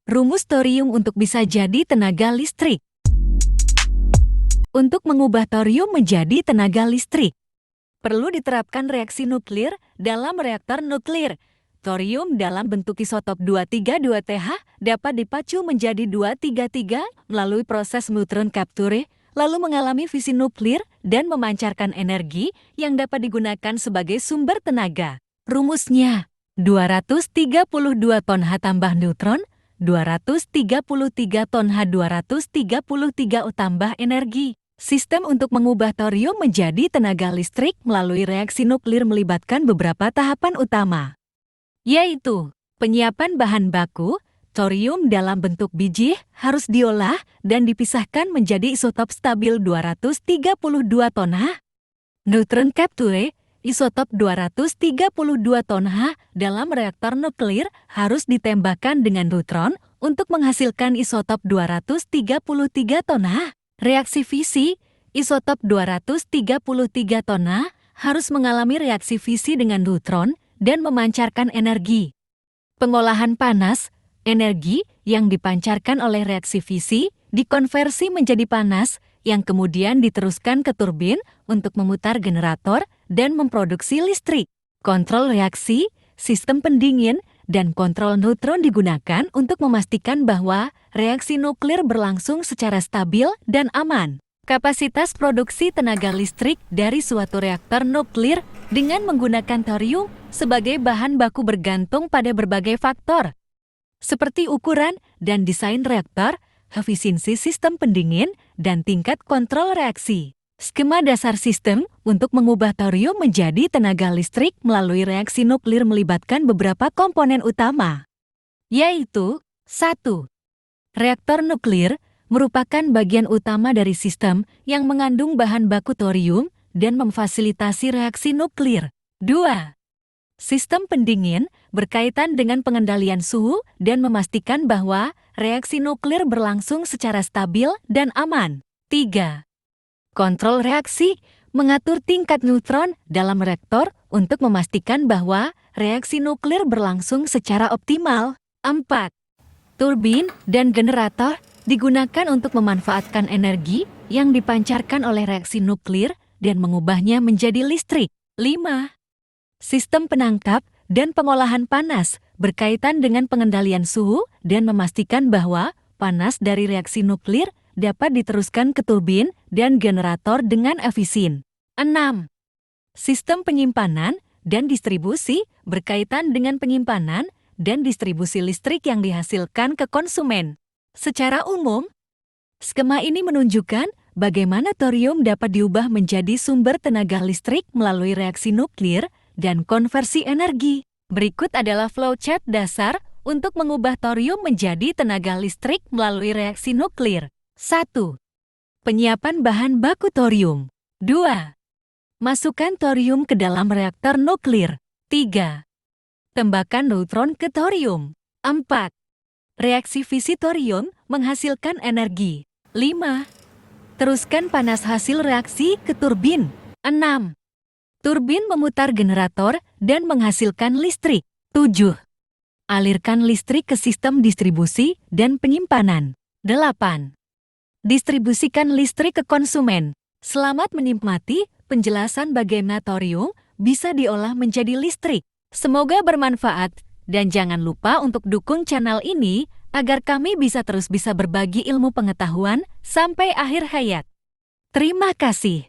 Rumus thorium untuk bisa jadi tenaga listrik. Untuk mengubah thorium menjadi tenaga listrik, perlu diterapkan reaksi nuklir dalam reaktor nuklir. Thorium dalam bentuk isotop 232Th dapat dipacu menjadi 233 melalui proses neutron capture, lalu mengalami fisi nuklir dan memancarkan energi yang dapat digunakan sebagai sumber tenaga. Rumusnya, 232 ton H tambah neutron, 233 ton H233 U tambah energi. Sistem untuk mengubah thorium menjadi tenaga listrik melalui reaksi nuklir melibatkan beberapa tahapan utama, yaitu penyiapan bahan baku. Thorium dalam bentuk biji harus diolah dan dipisahkan menjadi isotop stabil 232 ton H. Neutron capture, isotop 232 ton H dalam reaktor nuklir harus ditembakkan dengan neutron untuk menghasilkan isotop 233 ton H. Reaksi fisi, isotop 233 ton H harus mengalami reaksi fisi dengan neutron dan memancarkan energi. Pengolahan panas, energi yang dipancarkan oleh reaksi fisi dikonversi menjadi panas yang kemudian diteruskan ke turbin untuk memutar generator dan memproduksi listrik. Kontrol reaksi, sistem pendingin, dan kontrol neutron digunakan untuk memastikan bahwa reaksi nuklir berlangsung secara stabil dan aman. Kapasitas produksi tenaga listrik dari suatu reaktor nuklir dengan menggunakan thorium sebagai bahan baku bergantung pada berbagai faktor, seperti ukuran dan desain reaktor, efisiensi sistem pendingin, dan tingkat kontrol reaksi. Skema dasar sistem untuk mengubah thorium menjadi tenaga listrik melalui reaksi nuklir melibatkan beberapa komponen utama, yaitu 1. Reaktor nuklir merupakan bagian utama dari sistem yang mengandung bahan baku thorium dan memfasilitasi reaksi nuklir. 2. Sistem pendingin berkaitan dengan pengendalian suhu dan memastikan bahwa reaksi nuklir berlangsung secara stabil dan aman. 3. Kontrol reaksi mengatur tingkat neutron dalam reaktor untuk memastikan bahwa reaksi nuklir berlangsung secara optimal. 4. Turbin dan generator digunakan untuk memanfaatkan energi yang dipancarkan oleh reaksi nuklir dan mengubahnya menjadi listrik. 5. Sistem penangkap dan pengolahan panas berkaitan dengan pengendalian suhu dan memastikan bahwa panas dari reaksi nuklir dapat diteruskan ke turbin dan generator dengan efisien. 6. Sistem penyimpanan dan distribusi berkaitan dengan penyimpanan dan distribusi listrik yang dihasilkan ke konsumen. Secara umum, skema ini menunjukkan bagaimana thorium dapat diubah menjadi sumber tenaga listrik melalui reaksi nuklir dan konversi energi. Berikut adalah flowchart dasar untuk mengubah thorium menjadi tenaga listrik melalui reaksi nuklir. 1. Penyiapan bahan baku thorium. 2. Masukkan thorium ke dalam reaktor nuklir. 3. Tembakan neutron ke thorium. 4. Reaksi fisi thorium menghasilkan energi. 5. Teruskan panas hasil reaksi ke turbin. 6. Turbin memutar generator dan menghasilkan listrik. 7. Alirkan listrik ke sistem distribusi dan penyimpanan. 8. Distribusikan listrik ke konsumen. Selamat menikmati penjelasan bagaimana thorium bisa diolah menjadi listrik. Semoga bermanfaat dan jangan lupa untuk dukung channel ini agar kami bisa berbagi ilmu pengetahuan sampai akhir hayat. Terima kasih.